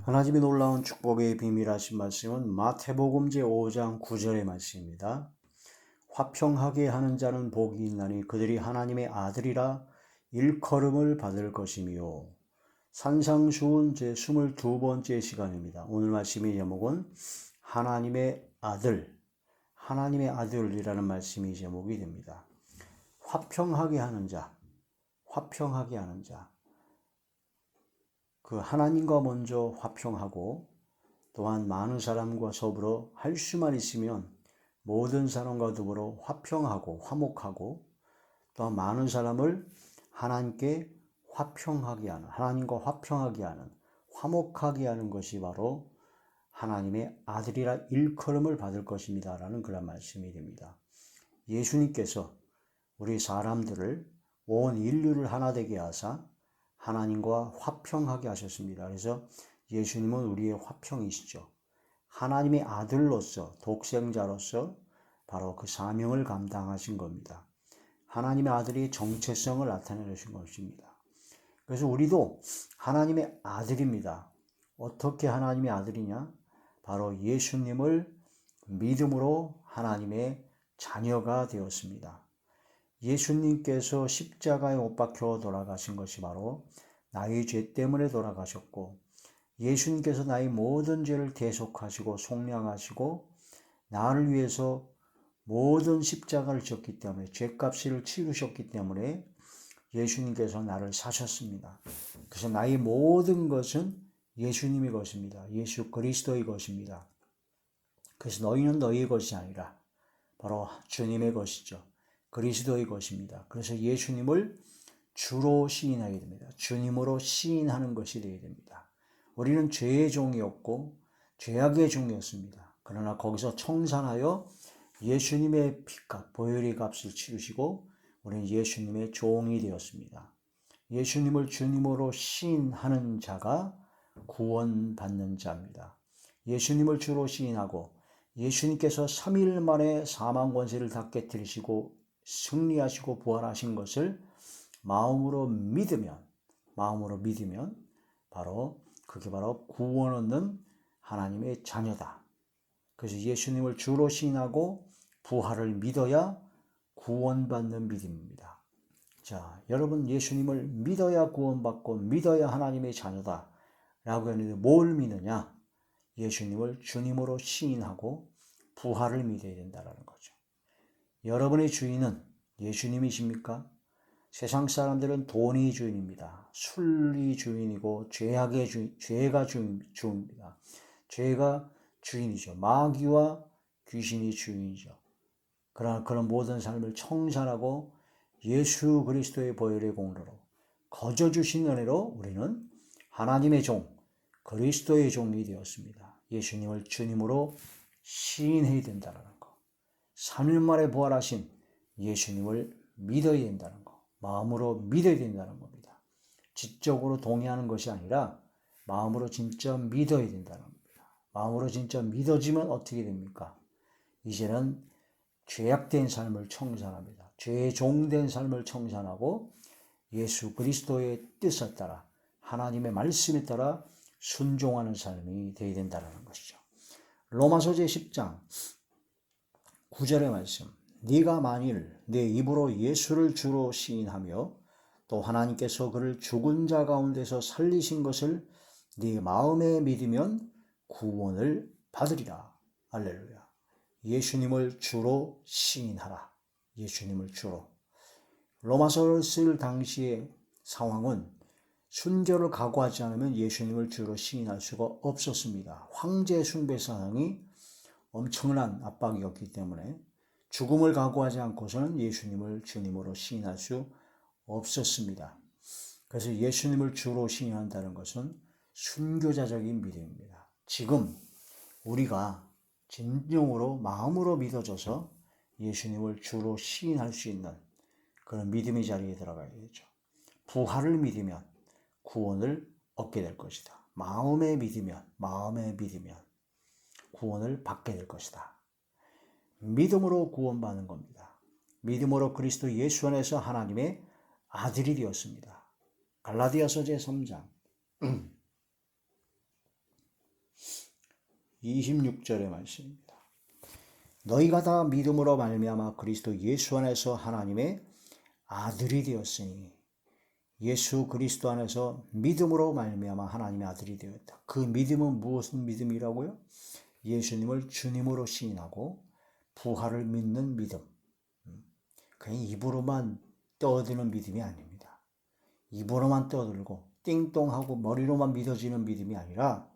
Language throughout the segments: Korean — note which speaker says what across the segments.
Speaker 1: 하나님의 놀라운 축복의 비밀하신 말씀은 마태복음 제5장 9절의 말씀입니다. 화평하게 하는 자는 복이 있나니 그들이 하나님의 아들이라 일컬음을 받을 것이며. 산상수훈 제22번째 시간입니다. 오늘 말씀의 제목은 하나님의 아들이라는 말씀이 제목이 됩니다. 화평하게 하는 자, 화평하게 하는 자. 그 하나님과 먼저 화평하고 또한 많은 사람과 더불어 할 수만 있으면 모든 사람과 더불어 화평하고 화목하고 또한 많은 사람을 하나님과 화평하게 하는 화목하게 하는 것이 바로 하나님의 아들이라 일컬음을 받을 것입니다 라는 그런 말씀이 됩니다. 예수님께서 우리 사람들을 온 인류를 하나 되게 하사 하나님과 화평하게 하셨습니다. 그래서 예수님은 우리의 화평이시죠. 하나님의 아들로서 독생자로서 바로 그 사명을 감당하신 겁니다. 하나님의 아들이 정체성을 나타내신 것입니다. 그래서 우리도 하나님의 아들입니다. 어떻게 하나님의 아들이냐? 바로 예수님을 믿음으로 하나님의 자녀가 되었습니다. 예수님께서 십자가에 못 박혀 돌아가신 것이 바로 나의 죄 때문에 돌아가셨고, 예수님께서 나의 모든 죄를 대속하시고 속량하시고 나를 위해서 모든 십자가를 졌기 때문에 죄값을 치르셨기 때문에 예수님께서 나를 사셨습니다. 그래서 나의 모든 것은 예수님의 것입니다. 예수 그리스도의 것입니다. 그래서 너희는 너희의 것이 아니라 바로 주님의 것이죠. 그리스도의 것입니다. 그래서 예수님을 주로 시인하게 됩니다. 주님으로 시인하는 것이 되어야 됩니다. 우리는 죄의 종이었고 죄악의 종이었습니다. 그러나 거기서 청산하여 예수님의 피값, 보혈의 값을 치르시고 우리는 예수님의 종이 되었습니다. 예수님을 주님으로 시인하는 자가 구원받는 자입니다. 예수님을 주로 시인하고 예수님께서 3일 만에 사망 권세를 다 깨뜨리시고 승리하시고 부활하신 것을 마음으로 믿으면 그게 바로 구원 얻는 하나님의 자녀다. 그래서 예수님을 주로 시인하고 부활을 믿어야 구원받는 믿음입니다. 자, 여러분 예수님을 믿어야 구원받고 믿어야 하나님의 자녀다 라고 했는데 뭘 믿느냐? 예수님을 주님으로 시인하고 부활을 믿어야 된다는 거죠. 여러분의 주인은 예수님이십니까? 세상 사람들은 돈이 주인입니다. 술이 주인이고 죄가 주인입니다. 죄가 주인이죠. 마귀와 귀신이 주인이죠. 그러나 그런 모든 삶을 청산하고 예수 그리스도의 보혈의 공로로 거저 주신 은혜로 우리는 하나님의 종, 그리스도의 종이 되었습니다. 예수님을 주님으로 시인해야 된다는 거. 3일 만에 부활하신 예수님을 믿어야 된다는 거. 마음으로 믿어야 된다는 겁니다. 지적으로 동의하는 것이 아니라 마음으로 진짜 믿어야 된다는 겁니다. 마음으로 진짜 믿어지면 어떻게 됩니까? 이제는 죄악된 삶을 청산합니다. 죄의 종된 삶을 청산하고 예수 그리스도의 뜻에 따라 하나님의 말씀에 따라 순종하는 삶이 되어야 된다는 것이죠. 로마서 제10장 9절의 말씀. 네가 만일 내 입으로 예수를 주로 시인하며 또 하나님께서 그를 죽은 자 가운데서 살리신 것을 네 마음에 믿으면 구원을 받으리라. 할렐루야. 예수님을 주로 시인하라. 예수님을 주로. 로마서를 쓸 당시의 상황은 순교를 각오하지 않으면 예수님을 주로 시인할 수가 없었습니다. 황제 숭배 사상이 엄청난 압박이었기 때문에 죽음을 각오하지 않고서는 예수님을 주님으로 시인할 수 없었습니다. 그래서 예수님을 주로 시인한다는 것은 순교자적인 믿음입니다. 지금 우리가 진정으로 마음으로 믿어져서 예수님을 주로 시인할 수 있는 그런 믿음의 자리에 들어가야겠죠. 부활을 믿으면 구원을 얻게 될 것이다. 마음에 믿으면 구원을 받게 될 것이다. 믿음으로 구원받는 겁니다. 믿음으로 그리스도 예수 안에서 하나님의 아들이 되었습니다. 갈라디아서 제3장 26절의 말씀입니다. 너희가 다 믿음으로 말미암아 그리스도 예수 안에서 하나님의 아들이 되었으니, 예수 그리스도 안에서 믿음으로 말미암아 하나님의 아들이 되었다. 그 믿음은 무엇은 믿음이라고요? 예수님을 주님으로 시인하고 부활을 믿는 믿음. 그냥 입으로만 떠드는 믿음이 아닙니다. 입으로만 떠들고 띵동하고 머리로만 믿어지는 믿음이 아니라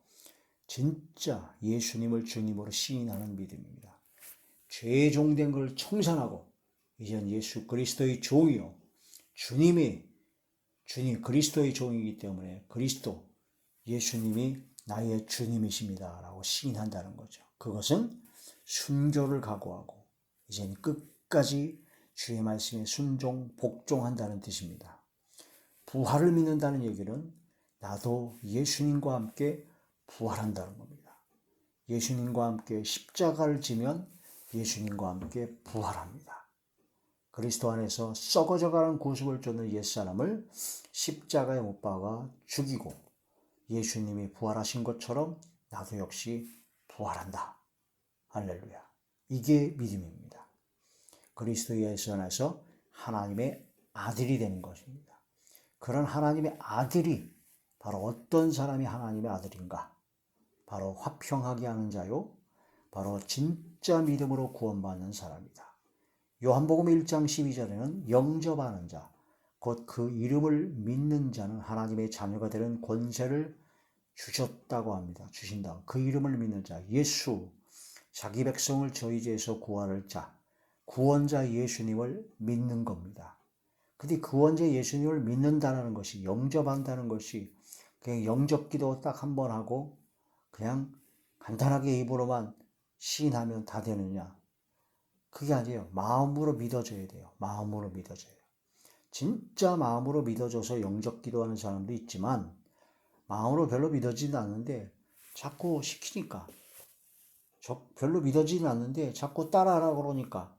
Speaker 1: 진짜 예수님을 주님으로 시인하는 믿음입니다. 죄의 종된 것을 청산하고 이젠 예수 그리스도의 종이요, 주님 그리스도의 종이기 때문에 그리스도 예수님이 나의 주님이십니다 라고 시인한다는 거죠. 그것은 순교를 각오하고 이젠 끝까지 주의 말씀에 순종, 복종한다는 뜻입니다. 부활을 믿는다는 얘기는 나도 예수님과 함께 부활한다는 겁니다. 예수님과 함께 십자가를 지면 예수님과 함께 부활합니다. 그리스도 안에서 썩어져가는 구속을 쫓는 옛사람을 십자가에 못 박아 죽이고 예수님이 부활하신 것처럼 나도 역시 부활한다. 할렐루야. 이게 믿음입니다. 그리스도 예수 안에서 하나님의 아들이 되는 것입니다. 그런 하나님의 아들이 바로 어떤 사람이 하나님의 아들인가? 바로 화평하게 하는 자요, 바로 진짜 믿음으로 구원받는 사람이다. 요한복음 1장 12절에는 영접하는 자, 곧 그 이름을 믿는 자는 하나님의 자녀가 되는 권세를 주셨다고 합니다. 주신다. 그 이름을 믿는 자, 예수, 자기 백성을 저희 죄에서 구할 자, 구원자 예수님을 믿는 겁니다. 근데 구원자 예수님을 믿는다는 것이, 영접한다는 것이 그냥 영접기도 딱 한 번 하고 그냥 간단하게 입으로만 시인하면 다 되느냐? 그게 아니에요. 마음으로 믿어줘야 돼요. 마음으로 믿어줘요. 진짜 마음으로 믿어줘서 영접 기도하는 사람도 있지만 마음으로 별로 믿어지는 않는데 자꾸 시키니까, 별로 믿어지는 않는데 자꾸 따라하라고 그러니까,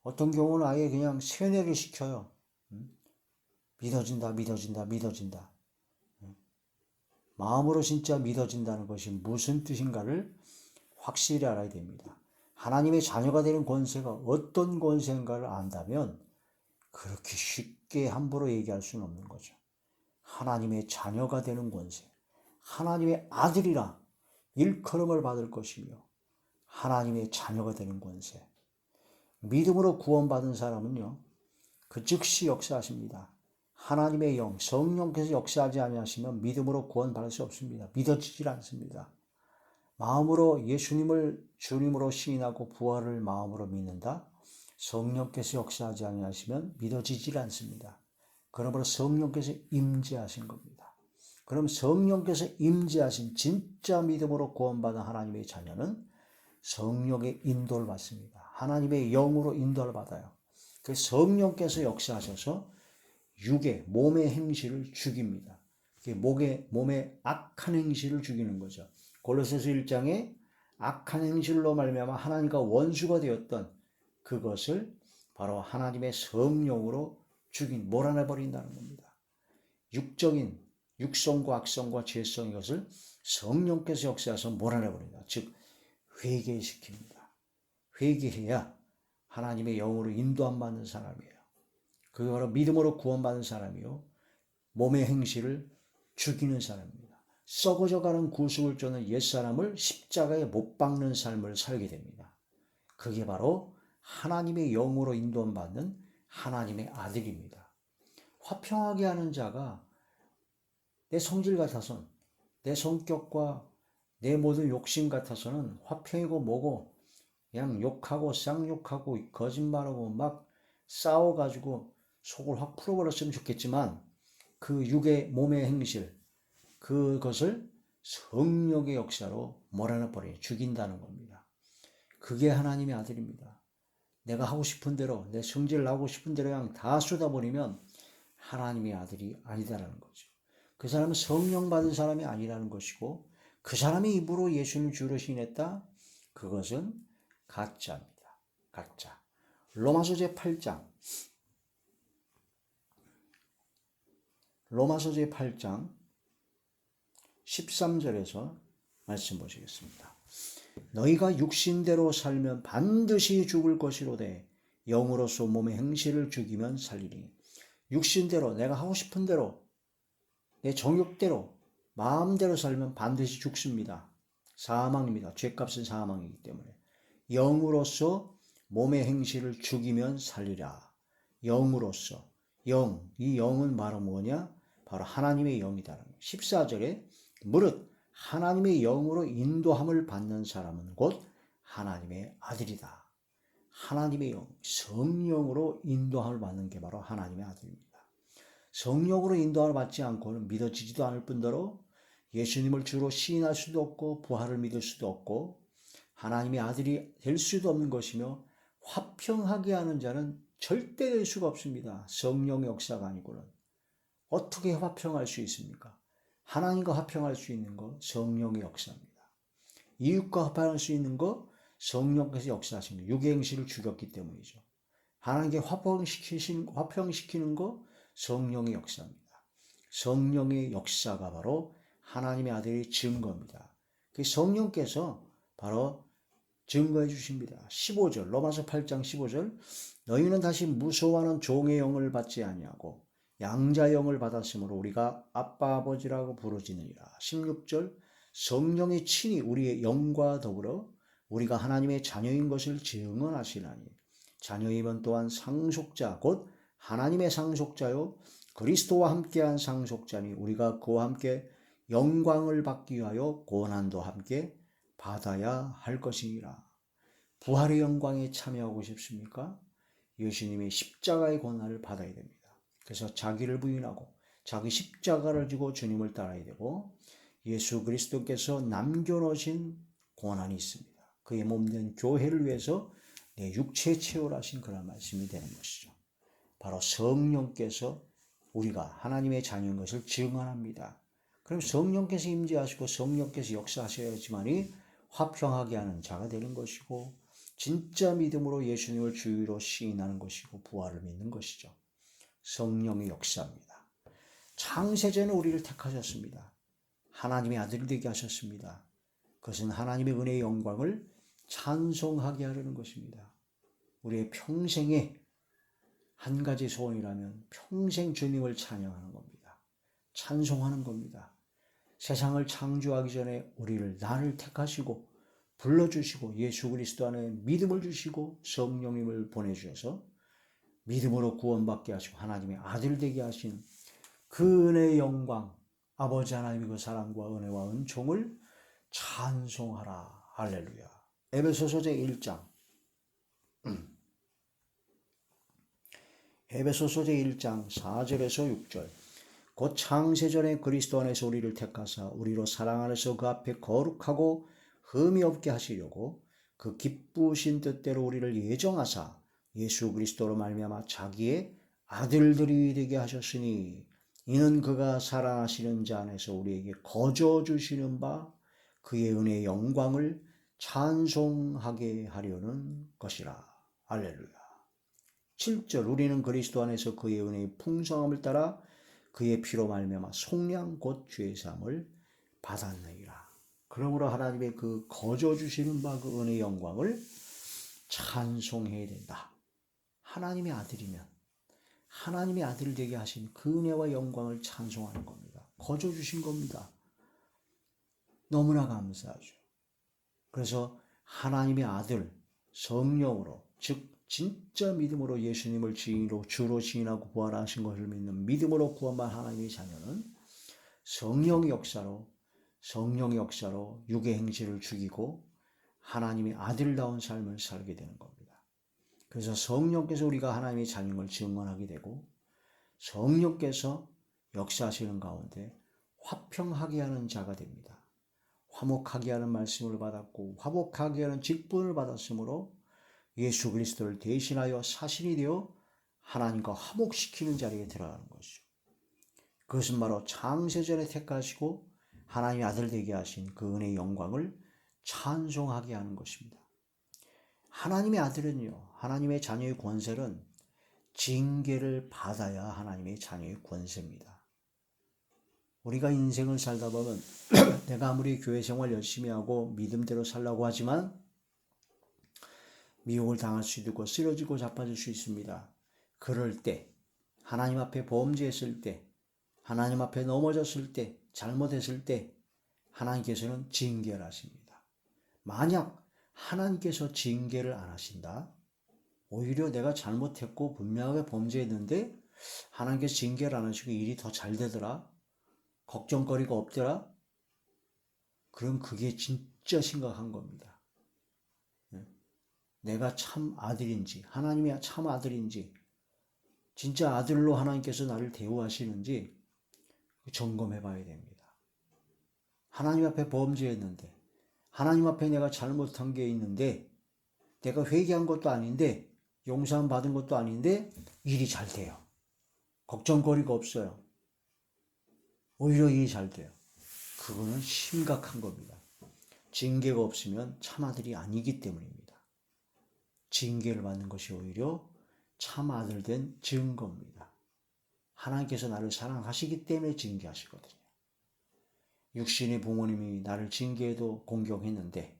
Speaker 1: 어떤 경우는 아예 그냥 세뇌를 시켜요. 믿어진다, 믿어진다, 믿어진다. 마음으로 진짜 믿어진다는 것이 무슨 뜻인가를 확실히 알아야 됩니다. 하나님의 자녀가 되는 권세가 어떤 권세인가를 안다면 그렇게 쉽게 함부로 얘기할 수는 없는 거죠. 하나님의 자녀가 되는 권세, 하나님의 아들이라 일컬음을 받을 것이며 하나님의 자녀가 되는 권세. 믿음으로 구원받은 사람은요, 그 즉시 역사하십니다. 하나님의 영, 성령께서 역사하지 아니하시면 믿음으로 구원받을 수 없습니다. 믿어지질 않습니다. 마음으로 예수님을 주님으로 시인하고 부활을 마음으로 믿는다. 성령께서 역사하지 아니하시면 믿어지질 않습니다. 그러므로 성령께서 임재하신 겁니다. 그럼 성령께서 임재하신 진짜 믿음으로 구원받은 하나님의 자녀는 성령의 인도를 받습니다. 하나님의 영으로 인도를 받아요. 그 성령께서 역사하셔서 육의, 몸의 행실을 죽입니다. 몸의 악한 행실을 죽이는 거죠. 골로새서 1장에 악한 행실로 말미암아 하나님과 원수가 되었던 그것을 바로 하나님의 성령으로 몰아내버린다는 겁니다. 육성과 악성과 죄성, 이것을 성령께서 역사해서 몰아내버린다. 즉 회개시킵니다. 회개해야 하나님의 영으로 인도 안 받는 사람이에요. 그게 바로 믿음으로 구원받는 사람이요, 몸의 행실을 죽이는 사람입니다. 썩어져가는 구속을 쫓는 옛사람을 십자가에 못 박는 삶을 살게 됩니다. 그게 바로 하나님의 영으로 인도받는 하나님의 아들입니다. 화평하게 하는 자가 내 성질 같아서는, 내 성격과 내 모든 욕심 같아서는 화평이고 뭐고 그냥 욕하고 쌍욕하고 거짓말하고 막 싸워가지고 속을 확 풀어버렸으면 좋겠지만 그 육의 몸의 행실, 그것을 성령의 역사로 몰아내버려 죽인다는 겁니다. 그게 하나님의 아들입니다. 내가 하고 싶은 대로, 내 성질 나고 싶은 대로 그냥 다 쏟아버리면 하나님의 아들이 아니다라는 거죠. 그 사람은 성령 받은 사람이 아니라는 것이고, 그 사람이 입으로 예수님 주로 시인했다? 그것은 가짜입니다. 가짜. 로마서 제8장 13절에서 말씀 보시겠습니다. 너희가 육신대로 살면 반드시 죽을 것이로되 영으로서 몸의 행실을 죽이면 살리니. 육신대로 내가 하고 싶은 대로 내 정욕대로 마음대로 살면 반드시 죽습니다. 사망입니다. 죄값은 사망이기 때문에. 영으로서 몸의 행실을 죽이면 살리라. 영으로서. 이 영은 바로 뭐냐? 바로 하나님의 영이다. 14절에 무릇 하나님의 영으로 인도함을 받는 사람은 곧 하나님의 아들이다. 하나님의 영, 성령으로 인도함을 받는 게 바로 하나님의 아들입니다. 성령으로 인도함을 받지 않고는 믿어지지도 않을 뿐더러 예수님을 주로 시인할 수도 없고 부활을 믿을 수도 없고 하나님의 아들이 될 수도 없는 것이며 화평하게 하는 자는 절대 될 수가 없습니다. 성령의 역사가 아니고는. 어떻게 화평할 수 있습니까? 하나님과 화평할 수 있는 거 성령의 역사입니다. 이웃과 화평할 수 있는 거 성령께서 역사하신 거. 육의 행실을 죽였기 때문이죠. 하나님께 화평시키는 거 성령의 역사입니다. 성령의 역사가 바로 하나님의 아들의 증거입니다. 그 성령께서 바로 증거해 주십니다. 15절 로마서 8장 15절 너희는 다시 무서워하는 종의 영을 받지 아니하고 양자의 영을 받았으므로 우리가 아빠 아버지라고 부르짖느니라. 16절 성령이 친히 우리의 영과 더불어 우리가 하나님의 자녀인 것을 증언하시나니 자녀이면 또한 상속자 곧 하나님의 상속자요 그리스도와 함께한 상속자니 우리가 그와 함께 영광을 받기 위하여 고난도 함께 받아야 할 것이니라. 부활의 영광에 참여하고 싶습니까? 예수님의 십자가의 고난을 받아야 됩니다. 그래서 자기를 부인하고 자기 십자가를 지고 주님을 따라야 되고 예수 그리스도께서 남겨놓으신 고난이 있습니다. 그의 몸된 교회를 위해서 내 육체 채우라신 그런 말씀이 되는 것이죠. 바로 성령께서 우리가 하나님의 자녀인 것을 증언합니다. 그럼 성령께서 임재하시고 성령께서 역사하셔야지만이 화평하게 하는 자가 되는 것이고 진짜 믿음으로 예수님을 주유로 시인하는 것이고 부활을 믿는 것이죠. 성령의 역사입니다. 창세전에 우리를 택하셨습니다. 하나님의 아들이 되게 하셨습니다. 그것은 하나님의 은혜의 영광을 찬송하게 하려는 것입니다. 우리의 평생에 한 가지 소원이라면 평생 주님을 찬양하는 겁니다. 찬송하는 겁니다. 세상을 창조하기 전에 나를 택하시고 불러주시고 예수 그리스도 안에 믿음을 주시고 성령님을 보내주셔서 믿음으로 구원받게 하시고 하나님의 아들 되게 하신 그 은혜의 영광, 아버지 하나님의 그 사랑과 은혜와 은총을 찬송하라. 할렐루야. 에베소서 제1장 에베소서 제1장 4절에서 6절 곧 창세전에 그리스도 안에서 우리를 택하사 우리로 사랑 안에서 그 앞에 거룩하고 흠이 없게 하시려고 그 기쁘신 뜻대로 우리를 예정하사 예수 그리스도로 말미암아 자기의 아들들이 되게 하셨으니 이는 그가 사랑하시는 자 안에서 우리에게 거저 주시는 바 그의 은혜의 영광을 찬송하게 하려는 것이라. 할렐루야. 7절 우리는 그리스도 안에서 그의 은혜의 풍성함을 따라 그의 피로 말미암아 속량 곧 죄 사함을 받았느니라. 그러므로 하나님의 그 거저 주시는 바 그 은혜의 영광을 찬송해야 된다. 하나님의 아들이면 하나님의 아들 되게 하신 그 은혜와 영광을 찬송하는 겁니다. 거저 주신 겁니다. 너무나 감사하죠. 그래서 하나님의 아들 성령으로 즉 진짜 믿음으로 예수님을 주로 지인하고 부활하신 것을 믿는 믿음으로 구원받은 하나님의 자녀는 성령의 역사로 육의 행실을 죽이고 하나님의 아들다운 삶을 살게 되는 겁니다. 그래서 성령께서 우리가 하나님의 자녀임을 증언하게 되고 성령께서 역사하시는 가운데 화평하게 하는 자가 됩니다. 화목하게 하는 말씀을 받았고 화목하게 하는 직분을 받았으므로 예수 그리스도를 대신하여 사신이 되어 하나님과 화목시키는 자리에 들어가는 것이죠. 그것은 바로 창세전에 택하시고 하나님의 아들 되게 하신 그 은혜의 영광을 찬송하게 하는 것입니다. 하나님의 아들은요, 하나님의 자녀의 권세는 징계를 받아야 하나님의 자녀의 권세입니다. 우리가 인생을 살다 보면 내가 아무리 교회 생활 열심히 하고 믿음대로 살라고 하지만 미혹을 당할 수도 있고 쓰러지고 자빠질 수 있습니다. 그럴 때 하나님 앞에 범죄했을 때 하나님 앞에 넘어졌을 때 잘못했을 때 하나님께서는 징계를 하십니다. 만약 하나님께서 징계를 안 하신다? 오히려 내가 잘못했고 분명하게 범죄했는데 하나님께서 징계를 안 하시고 일이 더 잘 되더라? 걱정거리가 없더라? 그럼 그게 진짜 심각한 겁니다. 내가 참 아들인지 하나님이 참 아들인지 진짜 아들로 하나님께서 나를 대우하시는지 점검해 봐야 됩니다. 하나님 앞에 범죄했는데 하나님 앞에 내가 잘못한 게 있는데 내가 회개한 것도 아닌데 용서함 받은 것도 아닌데 일이 잘 돼요. 걱정거리가 없어요. 오히려 일이 잘 돼요. 그거는 심각한 겁니다. 징계가 없으면 참 아들이 아니기 때문입니다. 징계를 받는 것이 오히려 참 아들 된 증거입니다. 하나님께서 나를 사랑하시기 때문에 징계하시거든요. 육신의 부모님이 나를 징계해도 공경했는데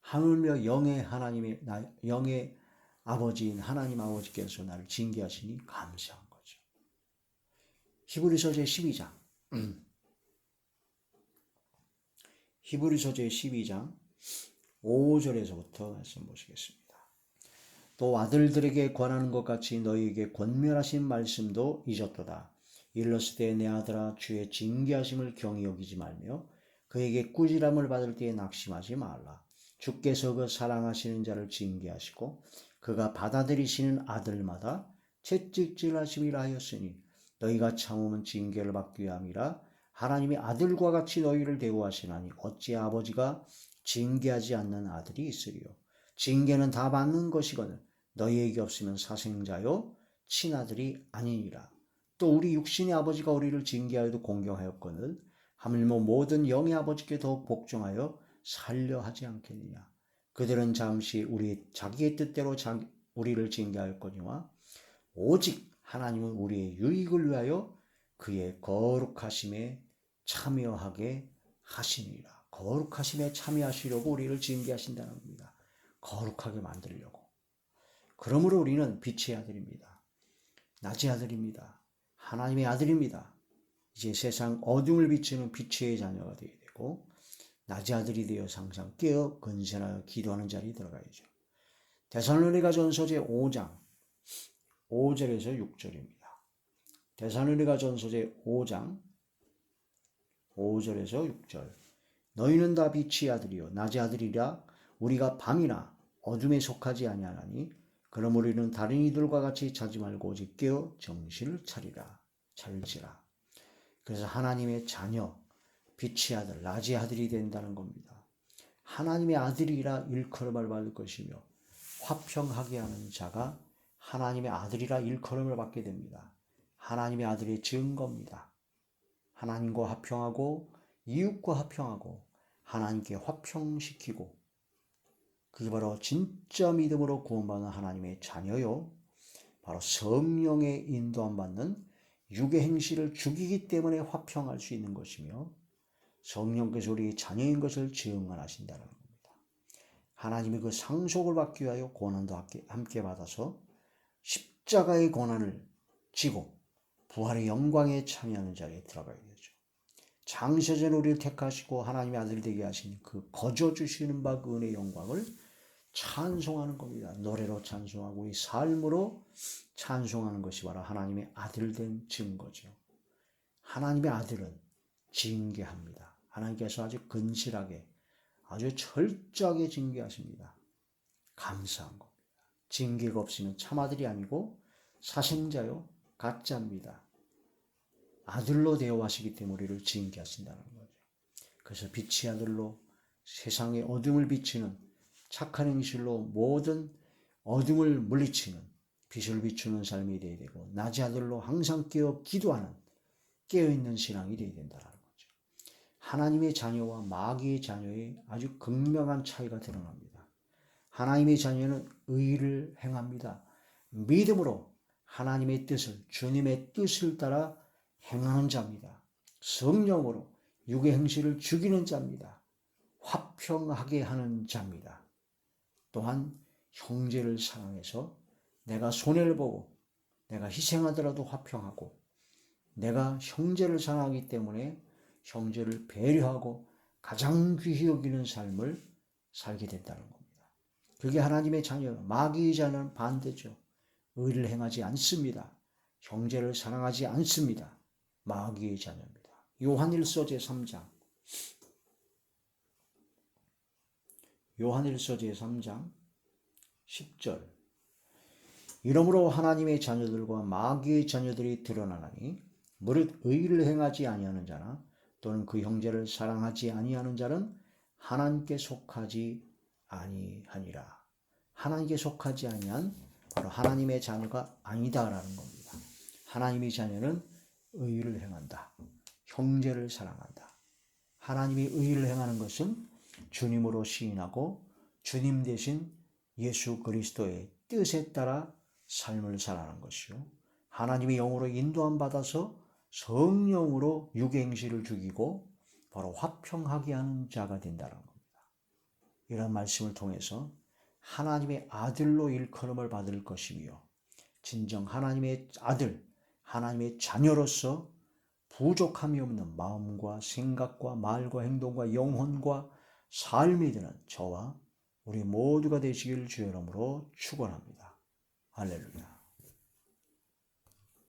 Speaker 1: 하물며 영의 하나님의 영의 아버지인 하나님 아버지께서 나를 징계하시니 감사한 거죠. 히브리서 제12장 히브리서 제12장 5절에서부터 말씀 보시겠습니다. 또 아들들에게 권하는 것 같이 너희에게 권면하신 말씀도 잊었도다. 일렀을 때 내 아들아 주의 징계하심을 경히 여기지 말며 그에게 꾸지람을 받을 때에 낙심하지 말라. 주께서 그 사랑하시는 자를 징계하시고 그가 받아들이시는 아들마다 채찍질하심이라 하였으니 너희가 참으면 징계를 받기 위함이라. 하나님이 아들과 같이 너희를 대우하시나니 어찌 아버지가 징계하지 않는 아들이 있으리요. 징계는 다 받는 것이거든 너희에게 없으면 사생자요 친아들이 아니니라. 또 우리 육신의 아버지가 우리를 징계하여도 공경하였거늘 하물며 모든 영의 아버지께 더욱 복종하여 살려 하지 않겠느냐. 그들은 잠시 우리 자기의 뜻대로 우리를 징계하였거니와 오직 하나님은 우리의 유익을 위하여 그의 거룩하심에 참여하게 하시니라. 거룩하심에 참여하시려고 우리를 징계하신다는 겁니다. 거룩하게 만들려고. 그러므로 우리는 빛의 아들입니다. 낮의 아들입니다. 하나님의 아들입니다. 이제 세상 어둠을 비추는 빛의 자녀가 되어야 되고 낮의 아들이 되어 항상 깨어 근신하여 기도하는 자리에 들어가야죠. 데살로니가전서 제5장 5절에서 6절입니다. 데살로니가전서 제5장 5절에서 6절. 너희는 다 빛의 아들이요 낮의 아들이라. 우리가 밤이나 어둠에 속하지 아니하나니 그럼 우리는 다른 이들과 같이 자지 말고 오직 깨어 정신을 차릴지라. 그래서 하나님의 자녀, 빛의 아들, 낮의 아들이 된다는 겁니다. 하나님의 아들이라 일컬음을 받을 것이며 화평하게 하는 자가 하나님의 아들이라 일컬음을 받게 됩니다. 하나님의 아들의 증거입니다. 하나님과 화평하고 이웃과 화평하고 하나님께 화평시키고 그게 바로 진짜 믿음으로 구원받는 하나님의 자녀요. 바로 성령의 인도함 받는 육의 행실을 죽이기 때문에 화평할 수 있는 것이며 성령께서 우리 자녀인 것을 증언하신다는 겁니다. 하나님이 그 상속을 받기 위하여 고난도 함께 받아서 십자가의 고난을 지고 부활의 영광에 참여하는 자리에 들어가야 되죠. 장세전 우리를 택하시고 하나님의 아들 되게 하신 그 거저 주시는 바 그 은혜의 영광을 찬송하는 겁니다. 노래로 찬송하고 우리 삶으로 찬송하는 것이 바로 하나님의 아들 된 증거죠. 하나님의 아들은 징계합니다. 하나님께서 아주 근실하게 아주 철저하게 징계하십니다. 감사한 겁니다. 징계가 없으면 참아들이 아니고 사생자요 가짜입니다. 아들로 대우하시기 때문에 우리를 징계하신다는 거죠. 그래서 빛의 아들로 세상의 어둠을 비추는 착한 행실로 모든 어둠을 물리치는 빛을 비추는 삶이 되어야 되고 낮의 아들로 항상 깨어 기도하는 깨어있는 신앙이 되어야 된다는 거죠. 하나님의 자녀와 마귀의 자녀의 아주 극명한 차이가 드러납니다. 하나님의 자녀는 의를 행합니다. 믿음으로 하나님의 뜻을 주님의 뜻을 따라 행하는 자입니다. 성령으로 육의 행실을 죽이는 자입니다. 화평하게 하는 자입니다. 또한 형제를 사랑해서 내가 손해를 보고 내가 희생하더라도 화평하고, 내가 형제를 사랑하기 때문에 형제를 배려하고 가장 귀히 여기는 삶을 살게 된다는 겁니다. 그게 하나님의 자녀, 마귀의 자녀는 반대죠. 의를 행하지 않습니다. 형제를 사랑하지 않습니다. 마귀의 자녀입니다. 요한일서 제3장, 요한일서 제3장 10절. 이러므로 하나님의 자녀들과 마귀의 자녀들이 드러나나니 무릇 의를 행하지 아니하는 자나 또는 그 형제를 사랑하지 아니하는 자는 하나님께 속하지 아니하니라. 하나님께 속하지 아니한 바로 하나님의 자녀가 아니다라는 겁니다. 하나님의 자녀는 의를 행한다. 형제를 사랑한다. 하나님이 의를 행하는 것은 주님으로 시인하고 주님 대신 예수 그리스도의 뜻에 따라 삶을 살아가는 것이요. 하나님의 영으로 인도함 받아서 성령으로 육의 행실을 죽이고 바로 화평하게 하는 자가 된다는 겁니다. 이런 말씀을 통해서 하나님의 아들로 일컬음을 받을 것이며 진정 하나님의 아들, 하나님의 자녀로서 부족함이 없는 마음과 생각과 말과 행동과 영혼과 삶이 되는 저와 우리 모두가 되시길 주의 이름으로 축원합니다. 할렐루야.